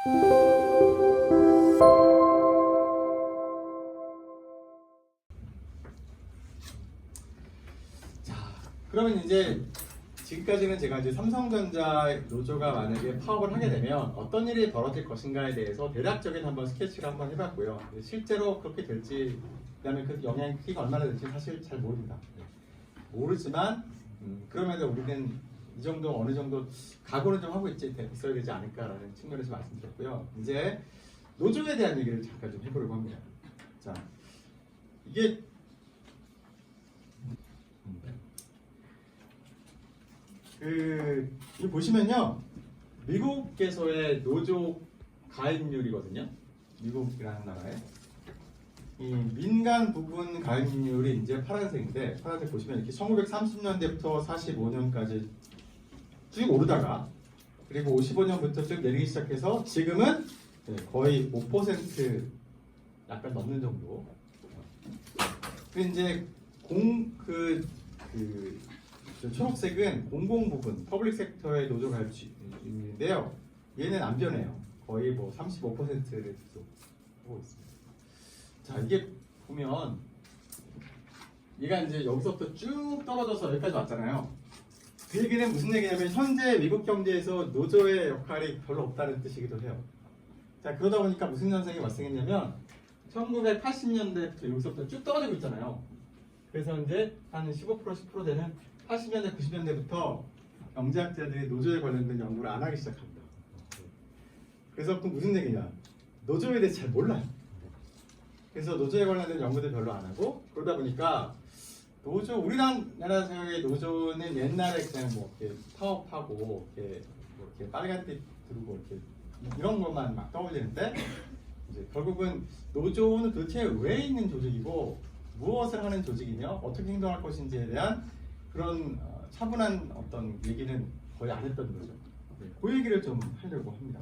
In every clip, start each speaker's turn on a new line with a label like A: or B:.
A: 자, 그러면 이제 지금까지는 제가 이제 삼성전자 노조가 만약에 파업을 하게 되면 어떤 일이 벌어질 것인가에 대해서 대략적인 한번 스케치를 한번 해봤고요. 실제로 그렇게 될지, 그다음에 그 영향이 크기가 얼마나 될지 사실 잘 모릅니다. 모르지만 그럼에도 우리는 이 정도 어느 정도 각오는 좀 하고 있어야 되지 않을까라는 측면에서 말씀드렸고요. 이제 노조에 대한 얘기를 잠깐 좀 해보려고 합니다. 자, 이게 이 보시면요, 미국에서의 노조 가입률이거든요. 미국이라는 나라에 이 민간 부분 가입률이 이제 파란색인데, 파란색 보시면 이렇게 1930년대부터 45년까지 쭉 오르다가, 그리고 55년부터 쭉 내리기 시작해서 지금은 거의 5% 약간 넘는 정도. 그 이제 초록색은 공공 부분, 퍼블릭 섹터의 노조 가입률인데요. 얘는 안 변해요. 거의 뭐 35%를 계속 하고 있습니다. 자, 이게 보면 얘가 이제 여기서부터 쭉 떨어져서 여기까지 왔잖아요. 그 얘기는 무슨 얘기냐면 현재 미국 경제에서 노조의 역할이 별로 없다는 뜻이기도 해요. 자, 그러다 보니까 무슨 현상이 발생했냐면 1980년대부터 여기서부터 쭉 떨어지고 있잖아요. 그래서 이제 한 15% 10% 되는 80년대 90년대부터 경제학자들이 노조에 관련된 연구를 안 하기 시작합니다. 그래서 또 무슨 얘기냐, 노조에 대해서 잘 몰라요. 그래서 노조에 관련된 연구들 별로 안 하고, 그러다 보니까 우리나라의 노조는 옛날에 그냥 뭐 이렇게 파업하고 이렇게 빨간빛 두르고 이렇게 이런 것만 막 떠올리는데, 이제 결국은 노조는 도대체 왜 있는 조직이고 무엇을 하는 조직이며 어떻게 행동할 것인지에 대한 그런 차분한 어떤 얘기는 거의 안 했던 거죠. 그 얘기를 좀 하려고 합니다.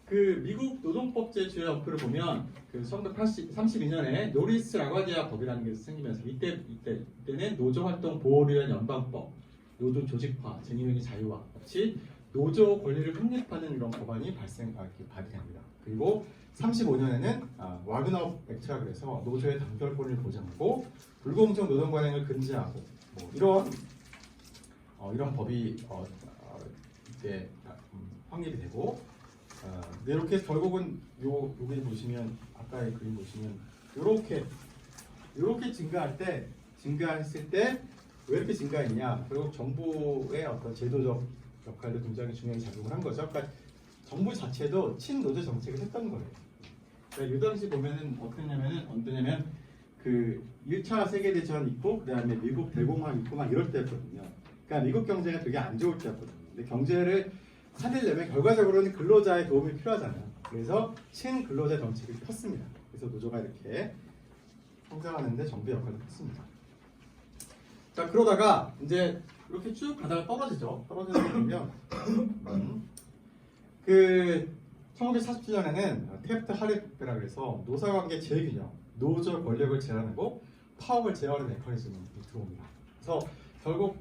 A: 그 미국 노동법제 주요 연표를 보면 그 1932년에 노리스 라과디아 법이라는 게 생기면서 이때는 노조활동 보호를 위한 연방법, 노조 조직화, 쟁의명의 자유화 같이 노조 권리를 확립하는 이런 법안이 발의됩니다. 그리고 35년에는 와그너 액트라 그래서 노조의 단결권을 보장하고 불공정 노동 관행을 금지하고 뭐 이런 법이 이제 확립이 되고, 이렇게 결국은 여기 보시면 아까의 그림 보시면 이렇게 증가했을 때 왜 이렇게 증가했냐? 결국 정부의 어떤 제도적 역할도 굉장히 중요하게 작용을 한 거죠. 그러니까 정부 자체도 친노조 정책을 했던 거예요. 그러니까 이 당시 보면은 어떠냐면 그 1차 세계대전 있고 그다음에 미국 대공황 있고 막 이럴 때였거든요. 그러니까 미국 경제가 되게 안 좋을 때였거든요. 근데 경제를 살리려면 결과적으로는 근로자의 도움이 필요하잖아요. 그래서 친근로자 정책을 폈습니다. 그래서 노조가 이렇게 성장하는데 정부의 역할을 폈습니다. 자, 그러다가 이제 이렇게 쭉 가다가 떨어지는 거 보면 그 1947년에는 테프트 하리프라 그래서 노사관계 재균형, 노조 권력을 제한하고 파업을 제어하는 메커니즘이 들어옵니다. 그래서 결국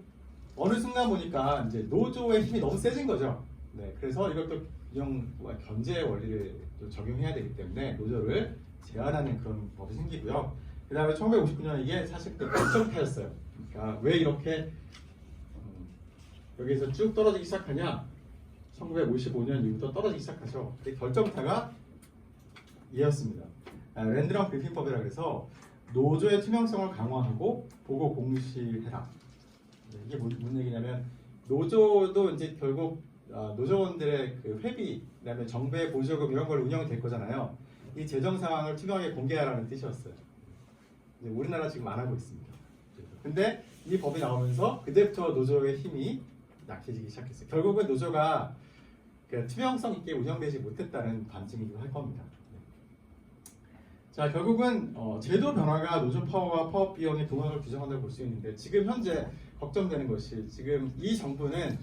A: 어느 순간 보니까 이제 노조의 힘이 너무 세진 거죠. 네, 그래서 이것도 견제 원리를 적용해야 되기 때문에 노조를 제한하는 그런 법이 생기고요. 그 다음에 1959년 이게 사실 그 결정타였어요. 그러니까 왜 이렇게 여기서 쭉 떨어지기 시작하냐? 1955년 이후부터 떨어지기 시작하죠. 그 결정타가 이었습니다. 랜드랑 브리핑법이라 그래서 노조의 투명성을 강화하고 보고 공시해라. 이게 무슨 얘기냐면 노조도 이제 결국 노조원들의 그 회비, 그다음에 정부의 보조금 이런 걸 운영이 될 거잖아요. 이 재정 상황을 투명하게 공개하라는 뜻이었어요. 우리나라 지금 안 하고 있습니다. 근데 이 법이 나오면서 그때부터 노조의 힘이 약해지기 시작했어요. 결국은 노조가 투명성 있게 운영되지 못했다는 반증이기도 할 겁니다. 자, 결국은 제도 변화가 노조 파워와 파업 비용의 동학을 규정한다고 볼 수 있는데, 지금 현재 걱정되는 것이, 지금 이 정부는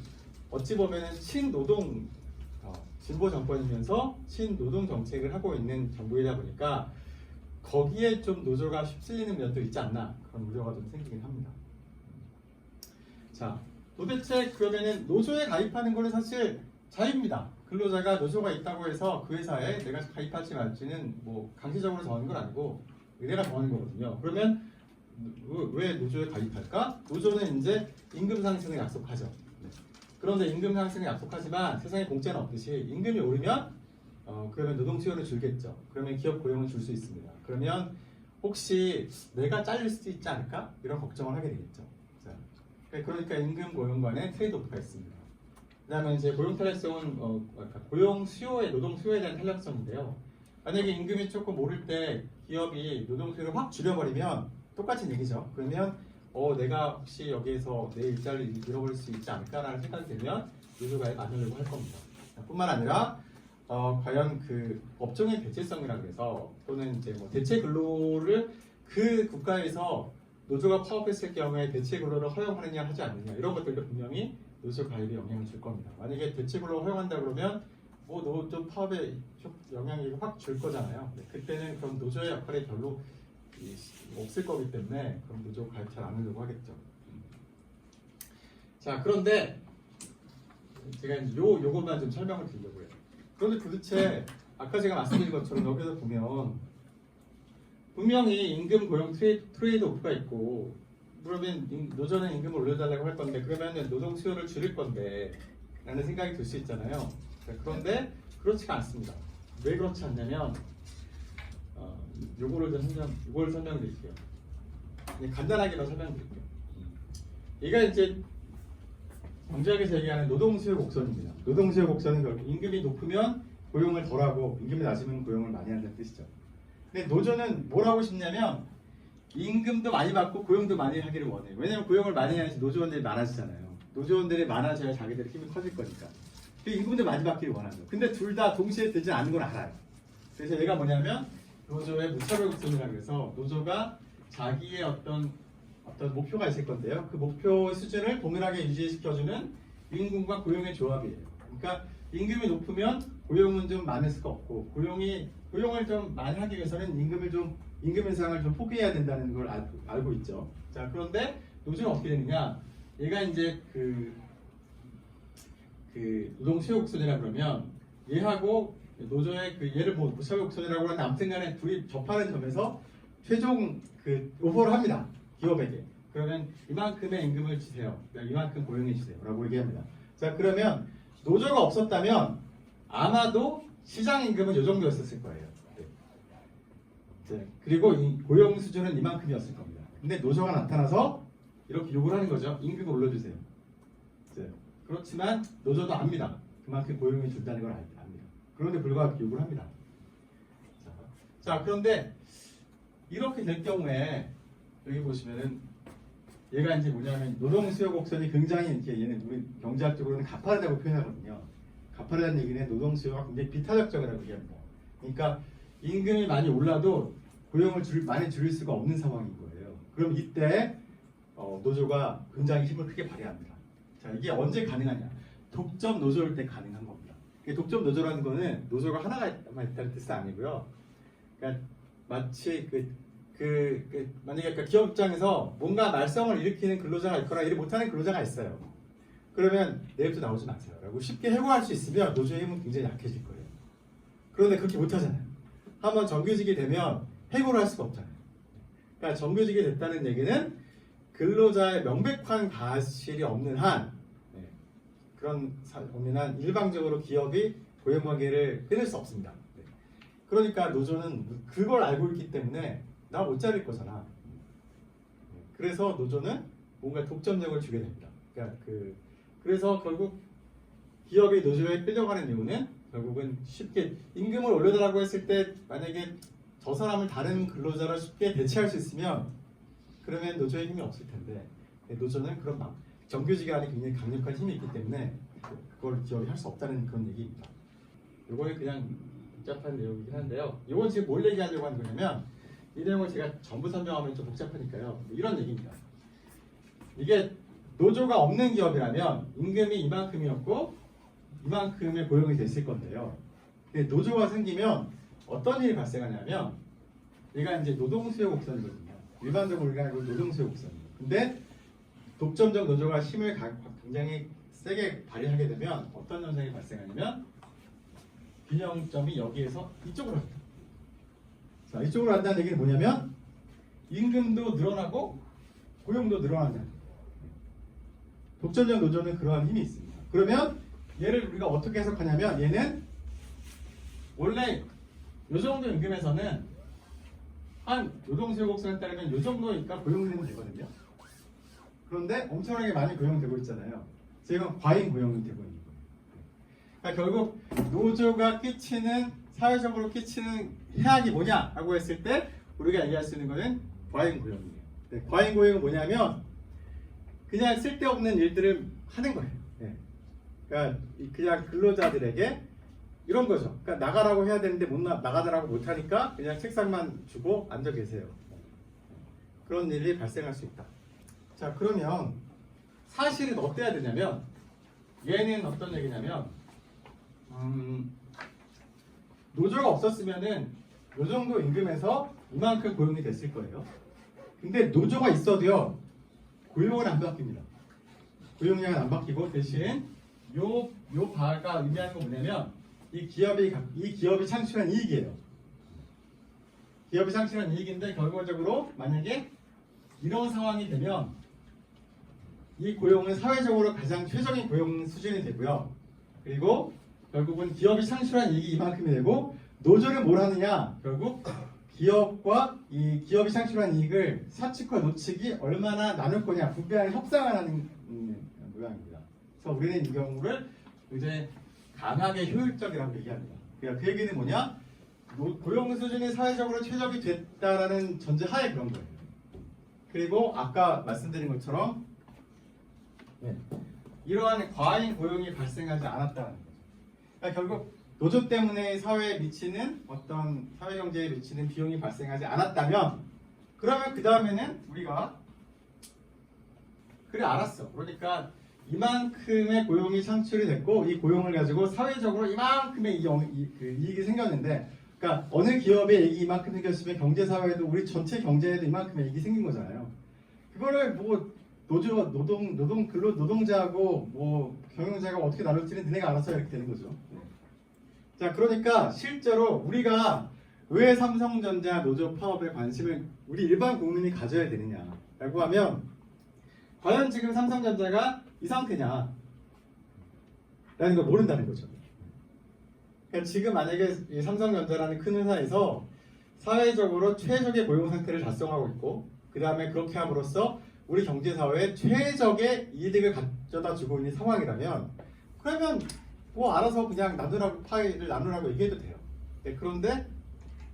A: 어찌 보면 친노동 진보 정권이면서 친노동 정책을 하고 있는 정부이다 보니까 거기에 좀 노조가 휩쓸리는 면도 있지 않나, 그런 우려가 좀 생기긴 합니다. 자, 도대체 그러면은 노조에 가입하는 거는 사실 자유입니다. 근로자가 노조가 있다고 해서 그 회사에 내가 가입할지 말지는 뭐 강제적으로 정하는 건 아니고 내가 정하는 거거든요. 그러면 왜 노조에 가입할까? 노조는 이제 임금 상승을 약속하죠. 네. 그런데 임금 상승을 약속하지만 세상에 공짜는 없듯이 임금이 오르면 그러면 노동 수요는 줄겠죠. 그러면 기업 고용은 줄 수 있습니다. 그러면 혹시 내가 잘릴 수도 있지 않을까? 이런 걱정을 하게 되겠죠. 자, 그러니까 임금 고용 간의 트레이드오프가 있습니다. 그다음에 이제 고용 탄력성은 고용 수요에 노동 수요에 대한 탄력성인데요. 만약에 임금이 조금 오를 때 기업이 노동 수요를 확 줄여버리면 똑같은 얘기죠. 그러면 내가 혹시 여기에서 내 일자리를 잃어버릴 수 있지 않을까라는 생각이 들면 노조가입 안 하려고 할 겁니다. 뿐만 아니라 과연 그 업종의 대체성이라 그래서 또는 이제 뭐 대체 근로를 그 국가에서 노조가 파업했을 경우에 대체 근로를 허용하느냐 하지 않느냐 이런 것들도 분명히 노조 가입에 영향을 줄 겁니다. 만약에 대체 근로를 허용한다 그러면 뭐 노조 파업에 영향이 확 줄 거잖아요. 네, 그때는 그럼 노조의 역할이 별로 없을 거기 때문에 그럼 노조 가입 잘 안 하려고 하겠죠. 자, 그런데 제가 요것만 좀 설명을 드리려고 해요. 그런데 도대체 아까 제가 말씀드린 것처럼 여기서 보면 분명히 임금 고용 트레이드 오프가 있고 그러면 노조는 임금을 올려달라고 할 건데 그러면 노동 수요를 줄일 건데 라는 생각이 들 수 있잖아요. 그런데 그렇지가 않습니다. 왜 그렇지 않냐면 요걸 설명드릴게요. 간단하게만 설명드릴게요. 얘가 이제 경제학에서 얘기하는 노동수요 곡선입니다. 노동수요 곡선은 결국 임금이 높으면 고용을 덜하고 임금이 낮으면 고용을 많이 한다는 뜻이죠. 근데 노조는 뭘 하고 싶냐면 임금도 많이 받고 고용도 많이 하기를 원해요. 왜냐하면 고용을 많이 해야지 노조원들이 많아지잖아요. 노조원들이 많아져야 자기들의 힘이 커질 거니까. 임금도 많이 받기를 원하죠. 근데 둘 다 동시에 되지 않는 걸 알아요. 그래서 얘가 뭐냐면 노조의 무차별 곡선이라고 해서 노조가 자기의 어떤 목표가 있을 건데요. 그 목표 수준을 동일하게 유지시켜주는 임금과 고용의 조합이에요. 그러니까 임금이 높으면 고용은 좀 많을 수가 없고 고용을 좀 많이 하기 위해서는 임금 인상을 좀 포기해야 된다는 걸 알고 있죠. 자, 그런데 노조는 어떻게 되느냐? 얘가 이제 그 노동 수요 곡선이라 그러면 얘하고 노조의 얘를 뭐 무차별 곡선이라고 하는데 아무튼간에 둘이 접하는 점에서 최종 오퍼를 합니다. 기업에게. 그러면 이만큼의 임금을 주세요. 그러니까 이만큼 고용해 주세요라고 얘기합니다. 자, 그러면 노조가 없었다면 아마도 시장 임금은 이 정도였을 거예요. 네. 그리고 고용 수준은 이만큼이었을 겁니다. 근데 노조가 나타나서 이렇게 요구를 하는 거죠. 임금을 올려주세요. 네. 그렇지만 노조도 압니다. 그만큼 고용해 준다는 걸 압니다. 그런데 불구하고 요구를 합니다. 자, 그런데 이렇게 될 경우에 여기 보시면은 얘가 이제 뭐냐면 노동 수요 곡선이 굉장히 이렇게 얘는 우리 경제학적으로는 가파르다고 표현하거든요. 가파르다는 얘기는 노동 수요가 굉장히 비탄력적이라고 얘기합니다. 그러니까 임금이 많이 올라도 고용을 많이 줄일 수가 없는 상황인 거예요. 그럼 이때 노조가 굉장히 힘을 크게 발휘합니다. 자, 이게 언제 가능하냐? 독점 노조일 때 가능한 겁니다. 독점 노조라는 거는 노조가 하나가 있다는 뜻은 아니고요. 그러니까 마치 만약에 기업 입장에서 뭔가 말썽을 일으키는 근로자가 있거나 일을 못하는 근로자가 있어요. 그러면 내일부터 나오지 마세요 라고 쉽게 해고할 수 있으면 노조의 힘은 굉장히 약해질 거예요. 그런데 그렇게 못하잖아요. 한번 정규직이 되면 해고를 할 수가 없잖아요. 그러니까 정규직이 됐다는 얘기는 근로자의 명백한 과실이 없는 한 일방적으로 기업이 고용관계를 끊을 수 없습니다. 그러니까 노조는 그걸 알고 있기 때문에 나 못 자를 거잖아. 그래서 노조는 뭔가 독점력을 주게 됩니다. 그래서 결국 기업이 노조에 끌려가는 이유는 결국은 쉽게 임금을 올려달라고 했을 때 만약에 저 사람을 다른 근로자로 쉽게 대체할 수 있으면 그러면 노조의 힘이 없을 텐데 노조는 그런 정규직이 안에 굉장히 강력한 힘이 있기 때문에 그걸 기업이 할 수 없다는 그런 얘기입니다. 이거는 그냥 복잡한 내용이긴 한데요. 이건 지금 뭘 얘기하려고 하는 거냐면 이 내용을 제가 전부 설명하면 좀 복잡하니까요. 이런 얘기입니다. 이게 노조가 없는 기업이라면 임금이 이만큼이었고 이만큼의 고용이 됐을 건데요. 근데 노조가 생기면 어떤 일이 발생하냐면 얘가 이제 노동수요 곡선이거든요. 일반적으로 우리가 알고 노동수요 곡선이에요. 근데 독점적 노조가 힘을 굉장히 세게 발휘하게 되면 어떤 현상이 발생하냐면 균형점이 여기에서 이쪽으로 간다. 자, 이쪽으로 간다는 얘기는 뭐냐면 임금도 늘어나고 고용도 늘어난다. 독점적 노조는 그러한 힘이 있습니다. 그러면 얘를 우리가 어떻게 해석하냐면 얘는 원래 요 정도 임금에서는 한 노동수요곡선에 따르면 요 정도니까 고용되면 되거든요. 그런데 엄청나게 많이 고용되고 있잖아요. 지금 과잉 고용이 되고 있는 거예요. 그러니까 결국 노조가 끼치는 사회적으로 끼치는 해악이 뭐냐라고 했을 때 우리가 얘기할 수 있는 거는 과잉 고용이에요. 네, 과잉 고용은 뭐냐면 그냥 쓸데없는 일들을 하는 거예요. 네. 그러니까 그냥 근로자들에게 이런 거죠. 그러니까 나가라고 해야 되는데 나가더라고 못하니까 그냥 책상만 주고 앉아 계세요. 그런 일이 발생할 수 있다. 자, 그러면 사실은 어때야 되냐면 얘는 어떤 얘기냐면 노조가 없었으면은 요 정도 임금에서 이만큼 고용이 됐을 거예요. 근데 노조가 있어도요 고용은 안 바뀝니다. 고용량은 안 바뀌고 대신 요 바가 의미하는 건 뭐냐면 이 기업이 창출한 이익이에요. 기업이 창출한 이익인데 결과적으로 만약에 이런 상황이 되면 이 고용은 사회적으로 가장 최적인 고용 수준이 되고요. 그리고 결국은 기업이 창출한 이익이 이만큼이 되고 노조는 뭘 하느냐? 결국 기업과 이 기업이 창출한 이익을 사측과 노측이 얼마나 나눌 거냐, 분배하는 협상을 하는 모양입니다. 그래서 우리는 이 경우를 이제 강하게 효율적이라고 얘기합니다. 그러니까 그 얘기는 뭐냐? 고용 수준이 사회적으로 최적이 됐다라는 전제 하에 그런 거예요. 그리고 아까 말씀드린 것처럼 이러한 과잉 고용이 발생하지 않았다는 거죠. 그러니까 결국 노조 때문에 사회에 미치는 어떤 사회 경제에 미치는 비용이 발생하지 않았다면 그러면 그 다음에는 우리가 그래 알았어. 그러니까 이만큼의 고용이 창출이 됐고 이 고용을 가지고 사회적으로 이만큼의 이익이 생겼는데 그러니까 어느 기업의 이익이 이만큼 생겼으면 경제사회에도 우리 전체 경제에도 이만큼의 이익이 생긴 거잖아요. 그거를 뭐 노동자하고 뭐 경영자가 어떻게 나눌지는 너네가 알아서 이렇게 되는 거죠. 자, 그러니까 실제로 우리가 왜 삼성전자 노조 파업에 관심을 우리 일반 국민이 가져야 되느냐라고 하면 과연 지금 삼성전자가 이 상태냐 라는 걸 모른다는 거죠. 그러니까 지금 만약에 이 삼성전자라는 큰 회사에서 사회적으로 최적의 고용 상태를 달성하고 있고 그 다음에 그렇게 함으로써 우리 경제사회에 최적의 이득을 가져다 주고 있는 상황이라면 그러면 뭐 알아서 그냥 파일을 나누라고 얘기해도 돼요. 네, 그런데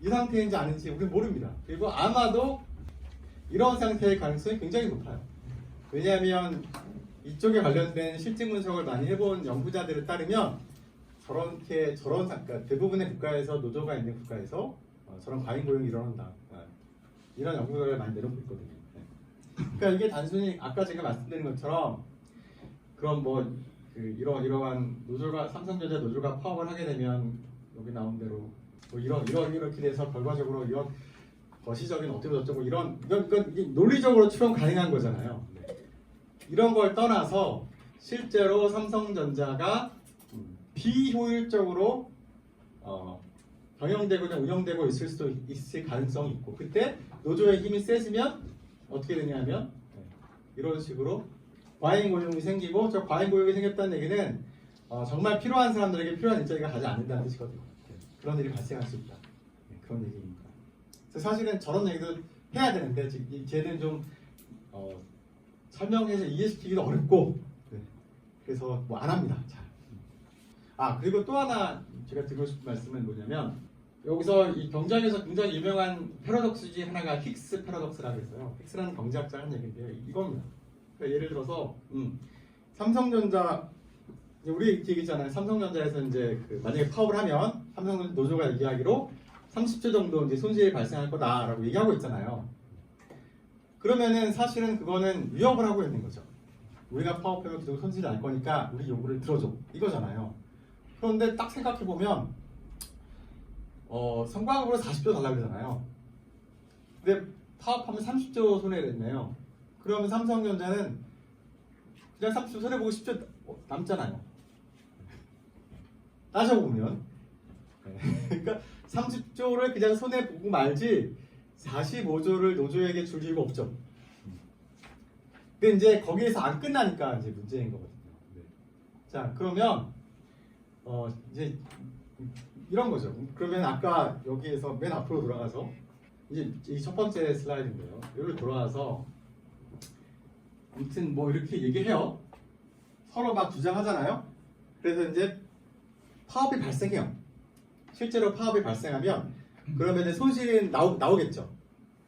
A: 이 상태인지 아닌지 우리는 모릅니다. 그리고 아마도 이런 상태의 가능성이 굉장히 높아요. 왜냐하면 이쪽에 관련된 실질 분석을 많이 해본 연구자들에 따르면 그러니까 대부분의 국가에서 노조가 있는 국가에서 저런 과잉 고용이 일어난다. 이런 연구 결과를 많이 내놓고 있거든요. 그러니까 이게 단순히 아까 제가 말씀드린 것처럼 그런 이러한 노조가 삼성전자 노조가 파업을 하게 되면 여기 나온 대로 뭐 이렇게 돼서 결과적으로 이런 거시적인 어떻게 저쩌고 이건 논리적으로 추론 가능한 거잖아요. 이런 걸 떠나서 실제로 삼성전자가 비효율적으로 경영되거나 운영되고 있을 가능성이 있고 그때 노조의 힘이 세지면 어떻게 되냐면 이런 식으로 과잉 고용이 생기고 저 과잉 고용이 생겼다는 얘기는 정말 필요한 사람들에게 필요한 일자리가 가지 않는다는 뜻이거든요. 그런 일이 발생할 수 있다. 그런 얘기입니다. 그래서 사실은 저런 얘기도 해야 되는데 쟤는 좀 설명해서 이해시키기도 어렵고 그래서 뭐 안 합니다. 잘. 그리고 또 하나 제가 드리고 싶은 말씀은 뭐냐면 여기서 이 경제학에서 굉장히 유명한 패러독스 중에 하나가 힉스 패러독스라고 했어요. 힉스라는 경제학자 하는 얘기인데요. 이겁니다. 그러니까 예를 들어서 삼성전자 우리 이렇게 얘기했잖아요. 삼성전자에서 이제 만약에 파업을 하면 삼성전자 노조가 얘기하기로 30조 정도 이제 손실이 발생할 거다라고 얘기하고 있잖아요. 그러면은 사실은 그거는 위협을 하고 있는 거죠. 우리가 파업하면 계속 손실이 날 거니까 우리 요구를 들어줘 이거잖아요. 그런데 딱 생각해 보면 성과급으로 40조 달라고 그러잖아요. 근데 파업하면 30조 손해를 냈네요. 그러면 삼성전자는 그냥 30조 손해보고 싶죠? 남잖아요. 따져보면. 그러니까 30조를 그냥 손에 보고 말지 45조를 노조에게 줄 이유가 없죠. 근데 이제 거기에서 안 끝나니까 이제 문제인 거거든요. 네. 자, 그러면 이제 이런 거죠. 그러면 아까 여기에서 맨 앞으로 돌아가서 이제 이 첫 번째 슬라이드인데요. 여기로 돌아와서 아무튼 뭐 이렇게 얘기해요. 서로 막 주장하잖아요. 그래서 이제 파업이 발생해요. 실제로 파업이 발생하면 그러면 손실은 나오겠죠.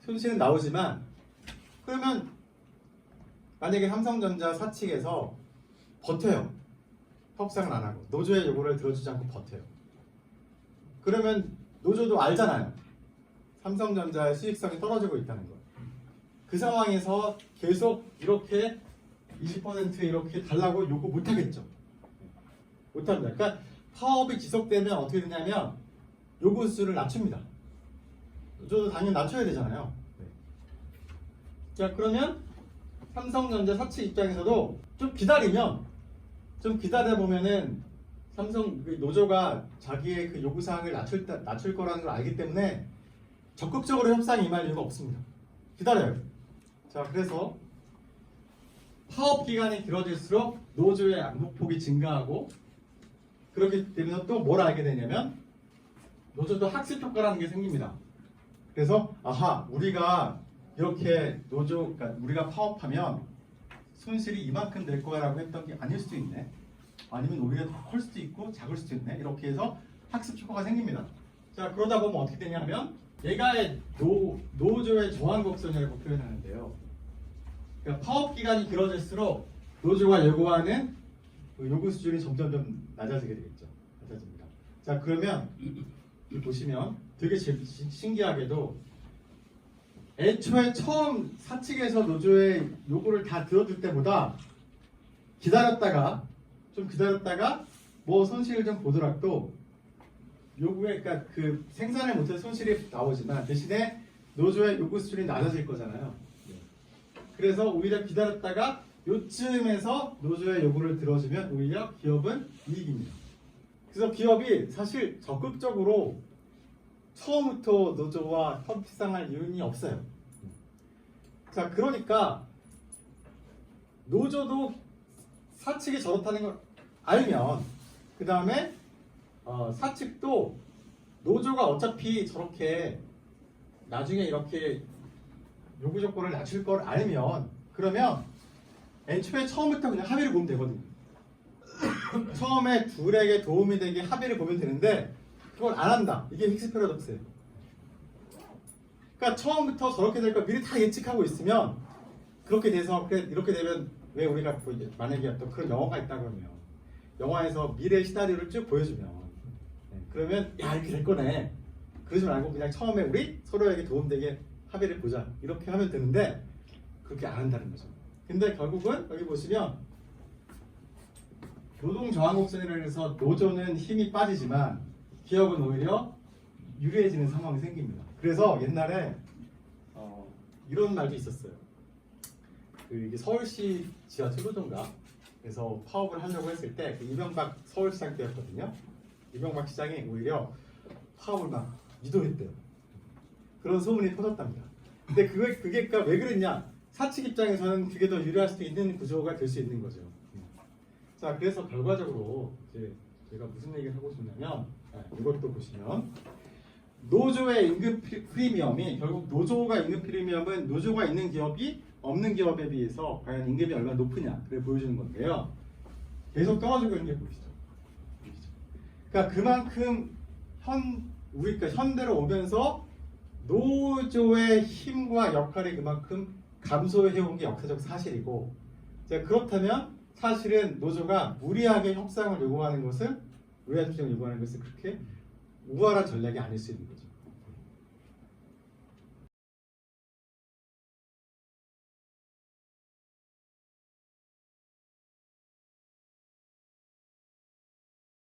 A: 손실은 나오지만 그러면 만약에 삼성전자 사측에서 버텨요. 협상을 안 하고 노조의 요구를 들어주지 않고 버텨요. 그러면 노조도 알잖아요. 삼성전자의 수익성이 떨어지고 있다는 거. 그 상황에서 계속 이렇게 20% 이렇게 달라고 요구 못 하겠죠. 못 합니다. 그러니까 파업이 지속되면 어떻게 되냐면 요구 수를 낮춥니다. 노조도 당연히 낮춰야 되잖아요. 네. 자, 그러면 삼성전자 사측 입장에서도 좀 기다려 보면은 삼성 노조가 자기의 그 요구 사항을 낮출 거라는 걸 알기 때문에 적극적으로 협상에 임할 이유가 없습니다. 기다려요. 자, 그래서 파업 기간이 길어질수록 노조의 악목폭이 증가하고 그렇기 때문에 또 뭘 알게 되냐면 노조도 학습 효과라는 게 생깁니다. 그래서 아하, 우리가 이렇게 그러니까 우리가 파업하면 손실이 이만큼 될 거야라고 했던 게 아닐 수도 있네. 아니면 오히려 더 클 수도 있고 작을 수도 있네. 이렇게 해서 학습 효과가 생깁니다. 자, 그러다 보면 어떻게 되냐면 얘가 노조의 저항 곡선이라고 표현하는데요. 그러니까 파업 기간이 길어질수록 노조가 요구하는 그 요구 수준이 점점 낮아지게 되겠죠. 낮아집니다. 자, 그러면 보시면 되게 신기하게도 애초에 처음 사측에서 노조의 요구를 다 들어줄 때보다 기다렸다가 뭐 손실을 좀 보더라도 요구에 그러니까 그 생산을 못해서 손실이 나오지만 대신에 노조의 요구 수준이 낮아질 거잖아요. 그래서 오히려 기다렸다가 요쯤에서 노조의 요구를 들어주면 오히려 기업은 이익입니다. 그래서 기업이 사실 적극적으로 처음부터 노조와 협상할 이유는 없어요. 자, 그러니까 노조도 사측이 저렇다는 걸 알면 그 다음에 사측도 노조가 어차피 저렇게 나중에 이렇게 요구 조건을 낮출 걸 알면 그러면 애초에 처음부터 그냥 합의를 보면 되거든요. 처음에 둘에게 도움이 되게 합의를 보면 되는데 그걸 안 한다. 이게 힉스 패러독스예요. 그러니까 처음부터 저렇게 될 걸 미리 다 예측하고 있으면 그렇게 돼서 그래 이렇게 되면 왜 우리가 만약에 어떤 그런 영화가 있다 그러면 영화에서 미래 시나리오를 쭉 보여주면 그러면 야 이렇게 될 거네. 그러지 말고 그냥 처음에 우리 서로에게 도움되게 합의를 보자. 이렇게 하면 되는데 그렇게 안 한다는 거죠. 근데 결국은 여기 보시면 노동 저항 곡선이라고 해서 노조는 힘이 빠지지만 기업은 오히려 유리해지는 상황이 생깁니다. 그래서 옛날에 이런 말도 있었어요. 이게 서울시 지하철 노조인가? 그래서 파업을 하려고 했을 때 이명박 서울시장 때였거든요. 이명박 시장이 오히려 파업을 막 유도했대요. 그런 소문이 퍼졌답니다. 근데 그게 왜 그랬냐? 사측 입장에서는 그게 더 유리할 수도 있는 구조가 될 수 있는 거죠. 자, 그래서 결과적으로 이제 제가 무슨 얘기를 하고 싶냐면 이것도 보시면 노조의 임금 프리미엄이 결국 노조가 임금 프리미엄은 노조가 있는 기업이 없는 기업에 비해서 과연 임금이 얼마나 높으냐 그래 보여주는 건데요. 계속 떨어지고 있는 게 보이시죠? 그러니까 그만큼 우리가 현대로 오면서 노조의 힘과 역할이 그만큼 감소해온 게 역사적 사실이고 그렇다면 사실은 노조가 무리하게 협상을 요구하는 것은 그렇게 우월한 전략이 아닐 수 있는 거죠.